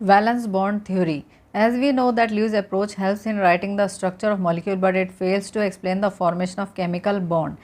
Valence bond theory. As we know that Lewis' approach helps in writing the structure of molecule but it fails to explain the formation of chemical bond.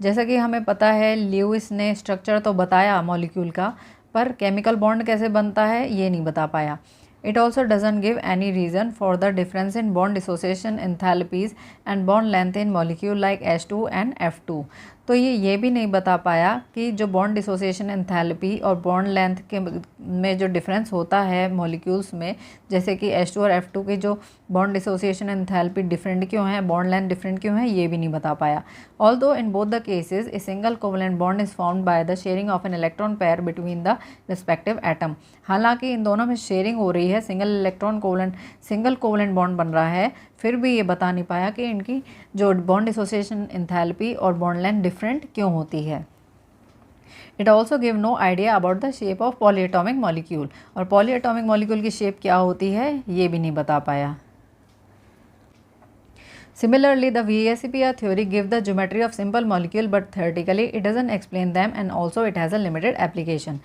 जैसा कि हमें पता है Lewis ने structure तो बताया molecule का, पर केमिकल बॉन्ड कैसे बनता है ये नहीं बता पाया. It also doesn't give any reason for the difference in bond dissociation enthalpies and bond length in molecule like H2 and F2. तो ये भी नहीं बता पाया कि जो बॉन्ड डिसोसिएशन एंथैल्पी और बॉन्ड लेंथ के में जो डिफरेंस होता है मॉलिक्यूल्स में, जैसे कि H2 और F2 की जो बॉन्ड डिसोसिएशन एंथैल्पी डिफरेंट क्यों है, बॉन्ड लेंथ डिफरेंट क्यों है, ये भी नहीं बता पाया. Although in both the cases a single covalent bond is formed by the sharing of an electron pair between the respective atom. हालांकि इन दोनों में शेयरिंग हो रही है, सिंगल कोवलेंट बॉन्ड बन रहा है, फिर भी ये बता नहीं पाया कि इनकी जो बॉन्ड डिसोसिएशन एंथैल्पी और बॉन्ड लेंथ डिफरेंट क्यों होती है. It also give no idea about the shape of polyatomic molecule, और पॉलीएटॉमिक मॉलिक्यूल की शेप क्या होती है ये भी नहीं बता पाया. Similarly, the VSEPR theory gives the geometry of simple molecule, but theoretically it doesn't explain them and also it has a limited application.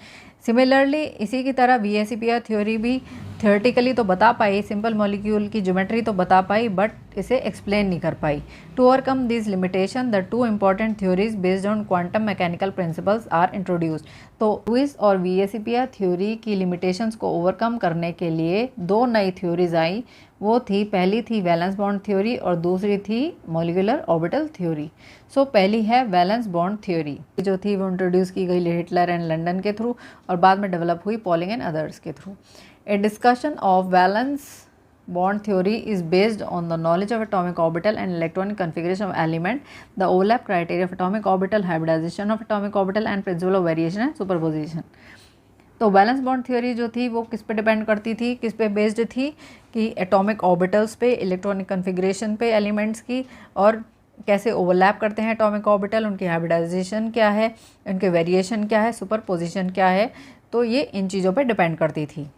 Similarly इसी की तरह VSEPR थ्योरी भी थियोरेटिकली तो बता पाई, सिंपल मॉलिक्यूल की ज्योमेट्री तो बता पाई, बट इसे एक्सप्लेन नहीं कर पाई. To overcome this limitation the two important theories based on quantum mechanical principles are introduced. तो लुईस और VSEPR थ्योरी की लिमिटेशंस को ओवरकम करने के लिए दो नई थ्योरीज आई. वो थी, पहली थी वैलेंस बॉन्ड थ्योरी और दूसरी थी मॉलिक्यूलर ऑर्बिटल थ्योरी. सो पहली है वैलेंस बॉन्ड थ्योरी, जो थी वो इंट्रोड्यूस की गई हिटलर एंड लंदन के थ्रू और बाद में डेवलप हुई पॉलिंग एंड अदर्स के through. A discussion of valence bond theory is based on the knowledge of atomic orbital and electronic configuration of element, the overlap criteria of atomic orbital, hybridization of atomic orbital and principle of variation and superposition. तो valence bond theory जो थी वो किस पे depend करती थी, किस पे बेस्ड थी कि एटॉमिक ऑर्बिटल्स पे, इलेक्ट्रॉनिक कन्फिग्रेशन पे एलिमेंट्स की, और कैसे ओवरलैप करते हैं एटॉमिक ऑर्बिटल, उनकी हाइब्रिडाइजेशन क्या है, उनके वेरिएशन क्या है, सुपरपोजिशन क्या है. तो ये इन चीज़ों पे डिपेंड करती थी.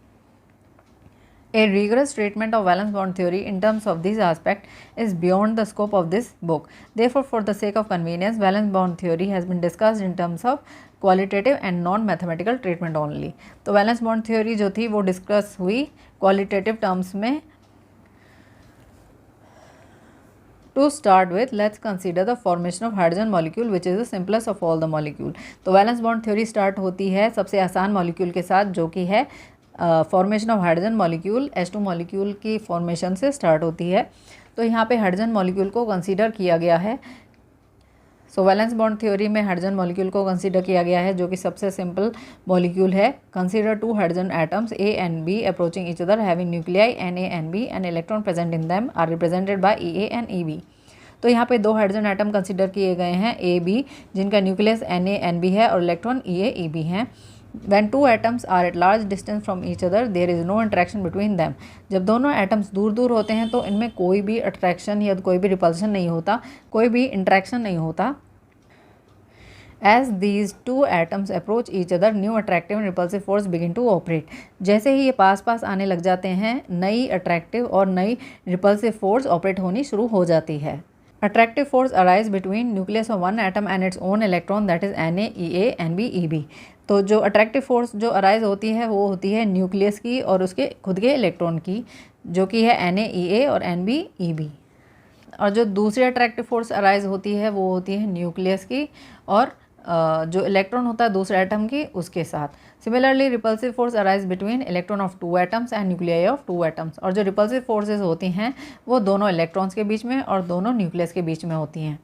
A rigorous treatment of valence bond theory in terms of these aspects is beyond the scope of this book. Therefore, for the sake of convenience, valence bond theory has been discussed in terms of qualitative and non mathematical treatment only. तो valence bond theory जो थी वो discuss हुई qualitative terms में. To start with, let's consider the formation of hydrogen molecule, which is the simplest of all the molecule. तो valence bond theory start होती है सबसे आसान मॉलिक्यूल के साथ, जो कि है formation of hydrogen molecule. H2 molecule की फॉर्मेशन से स्टार्ट होती है. तो यहाँ पे हाइड्रोजन मॉलिक्यूल को कंसीडर किया गया है. सो वैलेंस बॉन्ड थ्योरी में हाइड्रोजन मॉलिक्यूल को कंसीडर किया गया है, जो कि सबसे सिंपल मॉलिक्यूल है. Consider two hydrogen atoms A and B approaching each other having nuclei Na and B and electron present in them are represented by Ea and Eb. तो यहाँ पे दो हाइड्रोजन एटम कंसीडर किए गए हैं AB, जिनका nucleus Na and B है और इलेक्ट्रॉन Ea Eb हैं. When two atoms are at large distance from each other, there is no interaction between them. जब दोनों एटम्स दूर दूर होते हैं तो इनमें कोई भी अट्रैक्शन या कोई भी रिपल्शन नहीं होता, कोई भी इंट्रैक्शन नहीं होता. As these two atoms approach each other, new attractive and repulsive force begin to operate. जैसे ही ये पास पास आने लग जाते हैं, नई अट्रैक्टिव और नई रिपल्सिव फोर्स ऑपरेट होनी शुरू हो जाती है. Attractive force arise between nucleus of one atom and its own electron, that is Na, Ea, Nb, Eb. तो जो अट्रैक्टिव फोर्स जो अराइज होती है वो होती है न्यूक्लियस की और उसके खुद के इलेक्ट्रॉन की, जो कि है Na, Ea और Nb, Eb. और जो दूसरी अट्रैक्टिव फोर्स अराइज होती है वो होती है न्यूक्लियस की और जो इलेक्ट्रॉन होता है दूसरे एटम की उसके साथ. Similarly repulsive force arise between electron of two atoms and nuclei of two atoms. और जो रिपल्सिव फोर्सेज होती हैं वो दोनों इलेक्ट्रॉन्स के बीच में और दोनों न्यूक्लियस के बीच में होती हैं.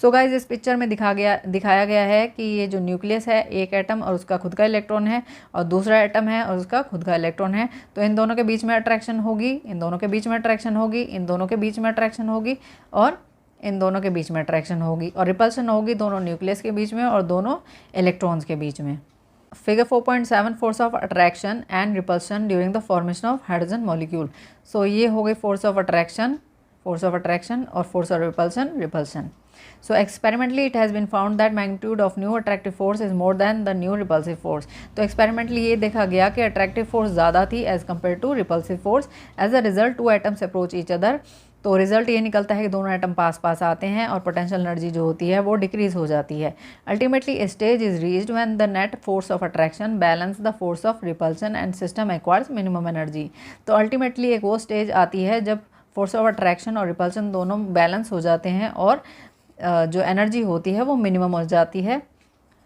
सो गाइज इस पिक्चर में दिखाया गया है कि ये जो न्यूक्लियस है, एक एटम और उसका खुद का इलेक्ट्रॉन है और दूसरा एटम है और उसका खुद का इलेक्ट्रॉन है. तो इन दोनों के बीच में अट्रैक्शन होगी, इन दोनों के बीच में अट्रैक्शन होगी, इन दोनों के बीच में अट्रैक्शन होगी और इन दोनों के बीच में अट्रैक्शन होगी, और रिपल्शन होगी दोनों न्यूक्लियस के बीच में और दोनों इलेक्ट्रॉन्स के बीच में. Figure 4.7 force of attraction and repulsion during the formation of hydrogen molecule. So ये हो गई फोर्स ऑफ अट्रैक्शन और force of repulsion. So experimentally it has been found that magnitude of new attractive force is more than the new repulsive force. तो experimentally ये देखा गया कि attractive force ज़्यादा थी as compared to repulsive force. As a result, two atoms approach each other तो result ये निकलता है कि दोनों एटम पास पास आते हैं और पोटेंशियल एनर्जी जो होती है वो डिक्रीज हो जाती है। Ultimately stage is reached when the net force of attraction balance the force of repulsion and system acquires minimum energy. तो अल्टीमेटली एक वो स्टेज आती है जब फोर्स ऑफ अट्रैक्शन और रिपल्शन दोनों बैलेंस हो जाते हैं और जो एनर्जी होती है वो मिनिमम हो जाती है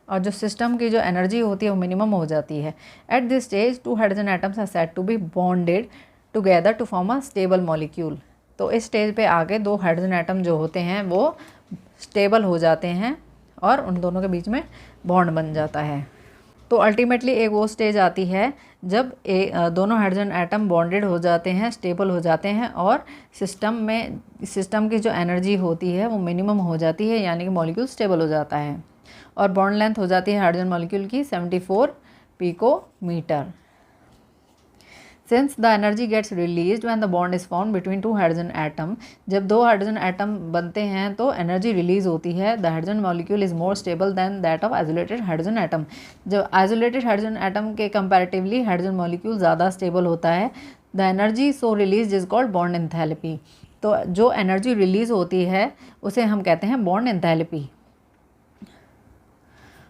और जो सिस्टम की जो एनर्जी होती है वो मिनिमम हो जाती है। At this stage 2 hydrogen atoms are said to be bonded together to form a stable molecule. तो इस स्टेज पे आके 2 हाइड्रोजन एटम जो होते हैं वो स्टेबल हो जाते हैं और उन दोनों के बीच में बॉन्ड बन जाता है। तो अल्टीमेटली एक वो स्टेज आती है जब दोनों हाइड्रोजन एटम बॉन्डेड हो जाते हैं, स्टेबल हो जाते हैं और सिस्टम की जो एनर्जी होती है वो मिनिमम हो जाती है, यानी कि मॉलिक्यूल स्टेबल हो जाता है और बॉन्ड लेंथ हो जाती है हाइड्रोजन मॉलिक्यूल की 74 picometre. Since the energy gets released when the bond is form between 2 hydrogen atom, जब 2 हाइड्रोजन एटम बनते हैं तो एनर्जी रिलीज होती है। The hydrogen molecule is more stable then that of isolated hydrogen atom. जब isolated hydrogen atom के comparatively hydrogen molecule ज़्यादा stable होता है। The energy so release is called bond enthalpy. तो जो एनर्जी रिलीज होती है उसे हम कहते हैं bond enthalpy,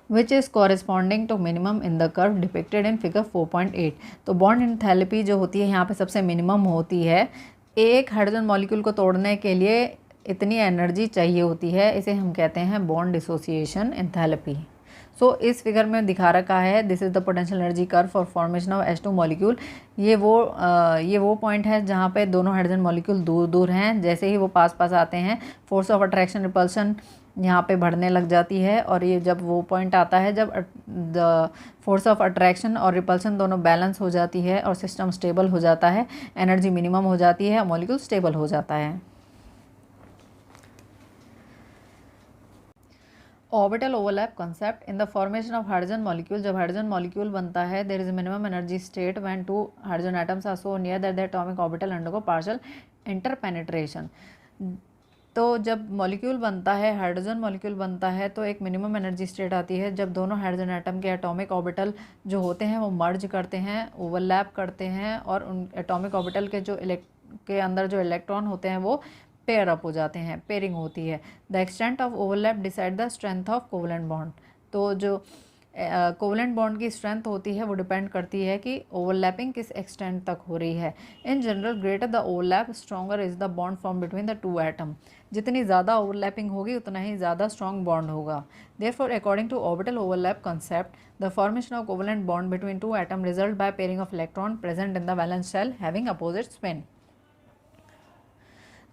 which is corresponding to minimum in the curve depicted in figure 4.8। तो बॉन्ड एंथैल्पी जो होती है यहाँ पे सबसे मिनिमम होती है। एक हाइड्रोजन मॉलिक्यूल को तोड़ने के लिए इतनी एनर्जी चाहिए होती है, इसे हम कहते हैं बॉन्ड डिसोसिएशन एंथैल्पी। सो इस फिगर में दिखा रखा है this is the potential energy curve for formation of H2 molecule. ये वो पॉइंट है जहाँ पे दोनों हाइड्रोजन मॉलिक्यूल दूर दूर हैं। जैसे ही वो पास पास आते हैं फोर्स ऑफ अट्रैक्शन रिपल्शन यहाँ पे बढ़ने लग जाती है और ये जब वो पॉइंट आता है जब द फोर्स ऑफ अट्रैक्शन और रिपल्शन दोनों बैलेंस हो जाती है और सिस्टम स्टेबल हो जाता है, एनर्जी मिनिमम हो जाती है, मॉलिक्यूल स्टेबल हो जाता है। Orbital overlap concept in the formation of hydrogen molecule. जब हाइड्रोजन मॉलिक्यूल बनता है there is minimum energy state when 2 hydrogen atoms are so near that the atomic orbital undergo partial interpenetration. तो जब molecule बनता है, हाइड्रोजन मॉलिक्यूल बनता है तो एक मिनिमम एनर्जी स्टेट आती है जब दोनों हाइड्रोजन एटम के एटॉमिक ऑर्बिटल जो होते हैं वो मर्ज करते हैं, ओवरलैप करते हैं और उन एटॉमिक ऑर्बिटल के के अंदर जो इलेक्ट्रॉन होते हैं वो पेयर अप हो जाते हैं, पेयरिंग होती है। The extent of overlap decide the strength of covalent bond. तो जो कोवलेंट बॉन्ड की स्ट्रेंथ होती है वो डिपेंड करती है कि ओवरलैपिंग किस एक्सटेंट तक हो रही है। In general greater the overlap stronger is the bond form between the 2 atom. जितनी ज़्यादा ओवरलैपिंग होगी उतना ही ज़्यादा स्ट्रॉन्ग बॉन्ड होगा। Therefore according to orbital overlap concept the formation of covalent bond between 2 atom result by pairing of electron present in the valence shell having opposite spin.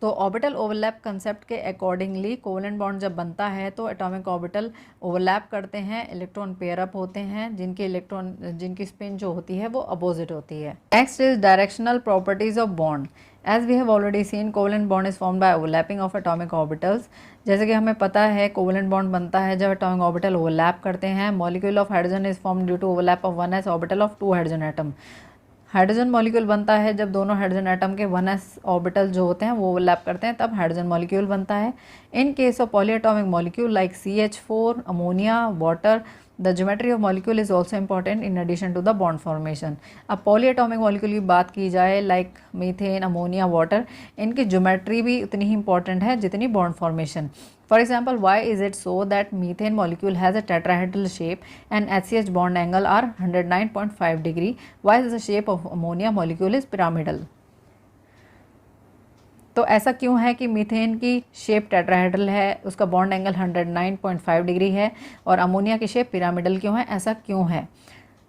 तो orbital overlap concept के accordingly covalent bond जब बनता है तो atomic orbital overlap करते हैं, electron pair up होते हैं जिनकी स्पिन जो होती है वो अपोजिट होती है। Next is directional properties of bond. As we have already seen covalent bond is formed by overlapping of atomic orbitals. जैसे कि हमें पता है कोवलेंट बॉन्ड बनता है जब एटॉमिक ऑर्बिटल ओवरलैप करते हैं। Molecule of hydrogen is formed due to overlap of 1s orbital of 2 hydrogen atom. Hydrogen molecule बनता है जब दोनों हाइड्रोजन एटम के 1s ऑर्बिटल जो होते हैं वो ओवरलैप करते हैं, तब हाइड्रोजन मॉलिक्यूल बनता है। In case of polyatomic molecule like CH4, ammonia, water, the geometry of molecule is also important in addition to the bond formation. अब पॉलीएटॉमिक मॉलिक्यूल की बात की जाए लाइक मीथेन, अमोनिया, वाटर, इनकी ज्योमेट्री भी उतनी ही इंपॉर्टेंट है जितनी bond formation. For example, why is it so that methane molecule has a tetrahedral shape and HCH bond angle are 109.5 degree, while the shape of ammonia molecule is pyramidal? तो ऐसा क्यों है कि मीथेन की shape tetrahedral है, उसका bond angle 109.5 degree है और अमोनिया की शेप पिरामिडल क्यों है, ऐसा क्यों है?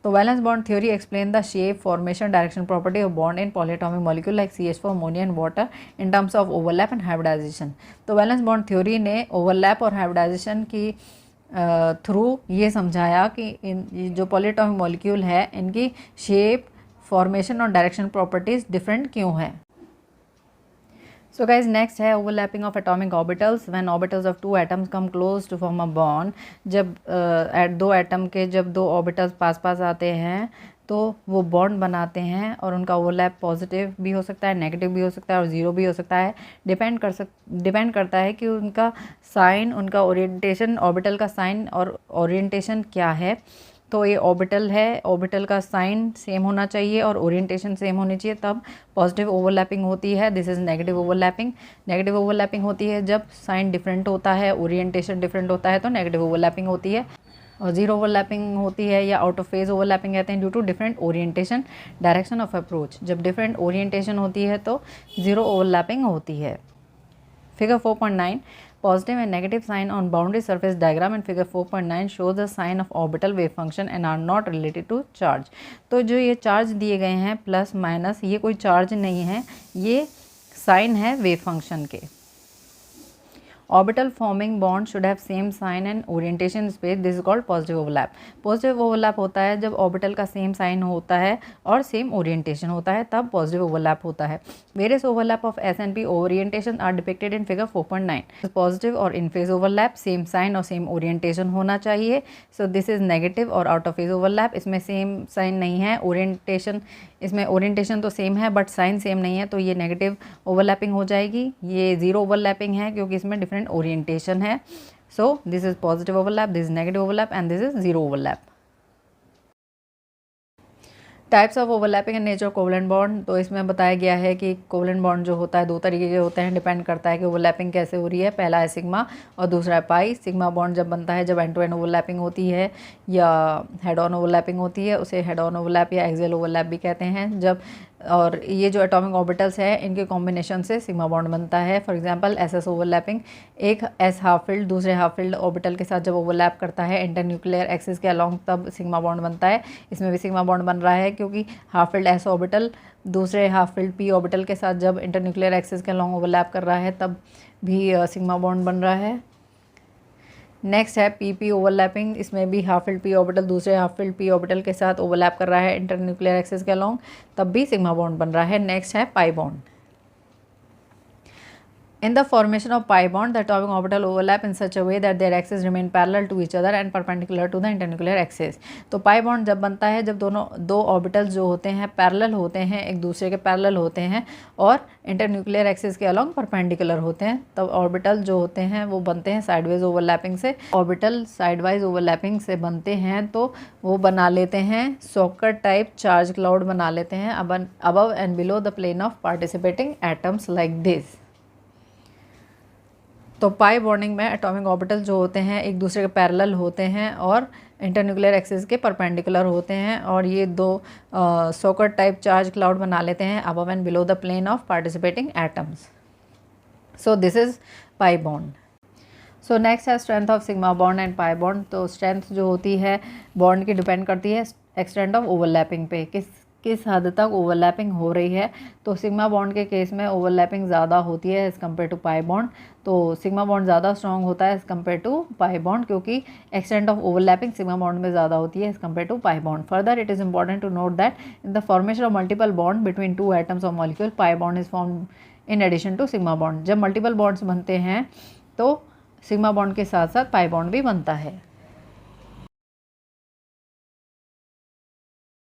तो valence bond theory explain the shape, formation, direction property of bond in polyatomic molecule like CH4, ammonia and water in terms of overlap and hybridisation. तो वैलेंस बॉन्ड थ्योरी ने overlap और hybridisation की थ्रू ये समझाया कि इन जो polyatomic molecule है इनकी शेप, फॉर्मेशन और डायरेक्शन प्रॉपर्टीज डिफरेंट क्यों है। So guys, next है overlapping of atomic orbitals when orbitals of 2 atoms come close to form a bond। जब दो एटम के जब 2 ऑर्बिटल्स पास पास आते हैं तो वो बॉन्ड बनाते हैं और उनका ओवरलैप पॉजिटिव भी हो सकता है, नेगेटिव भी हो सकता है और ज़ीरो भी हो सकता है। डिपेंड करता है कि उनका साइन, उनका ओरिएंटेशन, ऑर्बिटल का साइन और ओरिएंटेशन क्या है। तो ये ऑर्बिटल है, ऑर्बिटल का साइन सेम होना चाहिए और ओरिएंटेशन सेम होनी चाहिए, तब पॉजिटिव ओवरलैपिंग होती है। This is negative overlapping. Negative overlapping होती है जब साइन डिफरेंट होता है, ओरिएंटेशन डिफरेंट होता है, तो नेगेटिव ओवरलैपिंग होती है। और जीरो ओवरलैपिंग होती है या आउट ऑफ फेज ओवरलैपिंग कहते हैं due to different orientation, direction of approach. जब डिफरेंट ओरिएंटेशन होती है तो जीरो ओवरलैपिंग होती है। Figure 4.9, positive and negative sign on boundary surface diagram in figure 4.9 shows the sign of orbital wave function and are not related to charge। तो जो ये charge दिए गए हैं प्लस माइनस, ये कोई चार्ज नहीं है, ये साइन है वेव फंक्शन के। Orbital forming bond should have same sign and orientation space. This is called positive overlap. Positive overlap होता है जब ऑर्बिटल का सेम साइन होता है और सेम ओरिएंटेशन होता है, तब पॉजिटिव ओवरलैप होता है। Various overlap of S and P orientation are depicted in figure 4.9. Positive और इन फेज ओवरलैप, सेम साइन और सेम ओरिएंटेशन होना चाहिए। सो दिस इज नेगेटिव और आउट ऑफ फेज ओवरलैप, इसमें सेम साइन नहीं है, ओरिएंटेशन, इसमें ओरिएंटेशन तो सेम है बट साइन सेम नहीं है, तो ये नेगेटिव ओवरलैपिंग हो जाएगी। ये जीरो ओवरलैपिंग है क्योंकि इसमें डिफरेंट ओरिएंटेशन है। सो this is positive overlap, this is negative overlap and this is zero overlap. Types of overlapping and nature of covalent bond, तो इसमें बताया गया है कि कोवलेंट बॉन्ड जो होता है दो तरीके के होते हैं, डिपेंड करता है कि ओवरलैपिंग कैसे हो रही है। पहला है सिग्मा और दूसरा है पाई। सिग्मा बॉन्ड जब बनता है जब एंड टू एंड ओवरलैपिंग होती है या हेड ऑन ओवरलैपिंग होती है, उसे हेड ऑन ओवरलैप या एक्सियल ओवरलैप भी कहते हैं। जब और ये जो एटॉमिक ऑर्बिटल्स है इनके कॉम्बिनेशन से सिग्मा बॉन्ड बनता है। फॉर एग्जांपल एसएस ओवरलैपिंग, एक एस हाफ फील्ड दूसरे हाफ फील्ड ऑर्बिटल के साथ जब ओवरलैप करता है इंटरन्यूक्लियर एक्सिस के अलोंग, तब सिग्मा बॉन्ड बनता है। इसमें भी सिग्मा बॉन्ड बन रहा है क्योंकि हाफ फील्ड एस ऑर्बिटल दूसरे हाफ फील्ड पी ऑर्बिटल के साथ जब इंटरन्यूक्लियर एक्सिस के अलोंग ओवरलैप कर रहा है, तब भी सिग्मा बॉन्ड बन रहा है। नेक्स्ट है पी ओवरलैपिंग, इसमें भी हाफ फील्ड पी ऑर्बिटल दूसरे हाफ फील्ड पी ऑर्बिटल के साथ ओवरलैप कर रहा है इंटरन्यूक्लियर एक्सिस के अलोंग, तब भी सिग्मा बॉन्ड बन रहा है। नेक्स्ट है pi bond. In the formation of pi bond, the atomic orbital overlap in such a way that their axes remain parallel to each other and perpendicular to the internuclear axis। तो pi bond जब बनता है जब दो orbitals जो होते हैं parallel होते हैं, एक दूसरे के पैरेलल होते हैं और इंटरन्यूक्लियर एक्सिस के अलोंग परपेंडिकुलर होते हैं, तब ऑर्बिटल जो होते हैं वो बनते हैं साइडवेज ओवरलैपिंग से। ऑर्बिटल साइडवाइज ओवरलैपिंग से बनते हैं तो वो बना लेते हैं सॉकेट टाइप चार्ज क्लाउड बना लेते हैं above and below the plane of participating atoms like this. तो पाई बॉन्डिंग में एटॉमिक ऑर्बिटल जो होते हैं एक दूसरे के पैरेलल होते हैं और इंटरन्यूक्लियर एक्सिस के परपेंडिकुलर होते हैं, और ये दो सॉकेट टाइप चार्ज क्लाउड बना लेते हैं above and below the plane of participating atoms. So this is pi bond. So next है strength of sigma bond and pi bond. तो स्ट्रेंथ जो होती है बॉन्ड की डिपेंड करती है एक्सटेंट ऑफ ओवरलैपिंग पे, किस हद तक ओवरलैपिंग हो रही है। तो सिग्मा बॉन्ड के केस में ओवरलैपिंग ज़्यादा होती है as compare to pi bond. तो सिग्मा बॉन्ड ज़्यादा स्ट्रॉन्ग होता है as compare to pi bond, क्योंकि extent of overlapping sigma bond में ज़्यादा होती है as compare to pi bond. Further it is important to note that in the formation of multiple bond between two atoms of molecule, pi bond is form in addition to sigma bond. जब multiple bonds बनते हैं तो sigma bond के साथ साथ pi bond भी बनता है।